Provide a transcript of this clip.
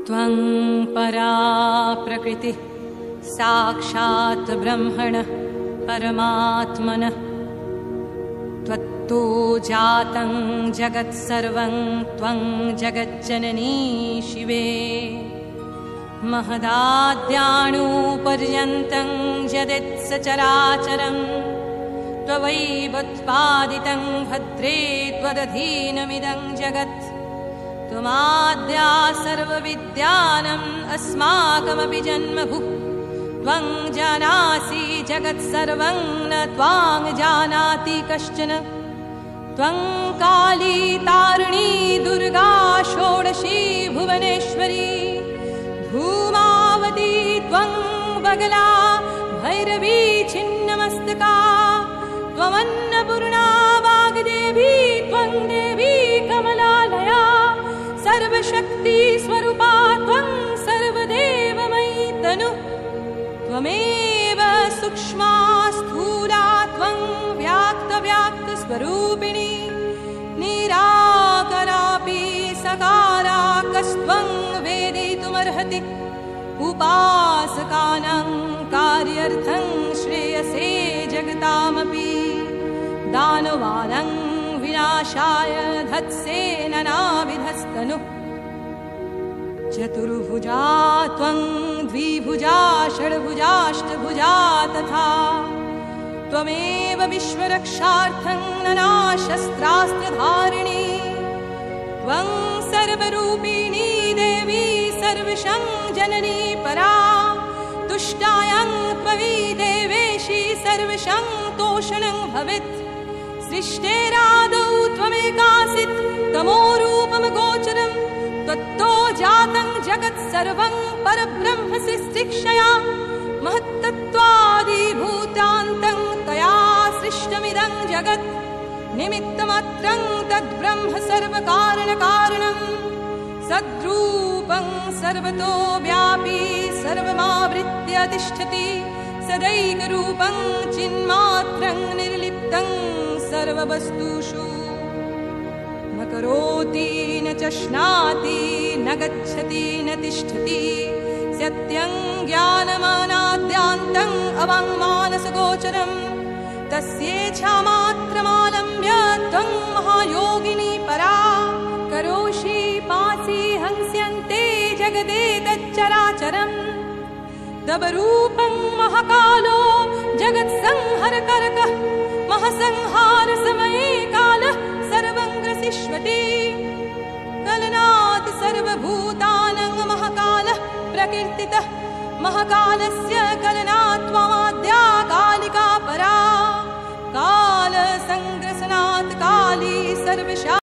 त्वं परा प्रकृतिः साक्षात् ब्रह्मणः परमात्मनः त्वत्तो जातं जगत्सर्वं त्वं जगज्जननी शिवे महदाद्याणुपर्यन्तं यदित्सचराचरं त्ववैवोत्पादितं भद्रे त्वदधीनमिदं जगत् त्वमाद्या सर्वविद्यानम् अस्माकमपि जन्मभूः त्वं जानासि जगत्सर्वं न त्वां जानाति कश्चन त्वं काली तारिणी दुर्गा षोडशी भुवनेश्वरी धूमावती त्वं बगला भैरवी छिन्नमस्तका त्वमन्नपूर्णा वाग्देवी त्वं देवी कमलालया सर्वशक्ति स्वरूपा त्वं सर्वदेवमयी तनु त्वमेव सूक्ष्मा स्थूला त्वं व्याक्तव्याक्तस्वरूपिणी निराकरापि सकारा कस्त्वं वेदितुमर्हति उपासकानां कार्यार्थं श्रेयसे जगतामपि दानवानां विनाशाय धत्से नानाविधस्तनुः चतुर्भुजा त्वं द्विभुजा षड्भुजाष्टभुजा तथा त्वमेव विश्वरक्षार्थं नानाशस्त्रास्त्रधारिणी त्वं सर्वरूपिणी देवी सर्वशं जननी परा तुष्टायां त्वयि देवेशी सर्वशं तोषणं भवेत् सृष्टेरादौ त्वमेकासित् तमोरूपमगोचरं त्वत्तो जातं जगत्सर्वं परब्रह्म सृष्टिक्षया महत्तत्त्वादिभूतान्तं तया सृष्टमिदं जगत् निमित्तमात्रं तद्ब्रह्म सर्वकारणकारणं सद्रूपं सर्वतो व्यापी सर्वमावृत्य तिष्ठति सदैकरूपं चिन्मात्रं निर्लिप्तं सर्ववस्तुषु न करोति न चश्नाति न गच्छति न तिष्ठति सत्यं ज्ञानमानाद्यान्तम् अवाङ्मानसगोचरं तस्येच्छामात्रमालम्ब्य त्वं महायोगिनी परा करोषि पासि हंस्यन्ते जगदेतच्चराचरम् दबरूपं महाकालो जगत्संहरकरकः महासंहारसमये कालः सर्वं ग्रसिष्यति कलनात् सर्वभूतानां महाकालः प्रकीर्तितः महाकालस्य कलनात् त्वमाद्या कालिका परा कालसङ्ग्रसनात् काली सर्वशा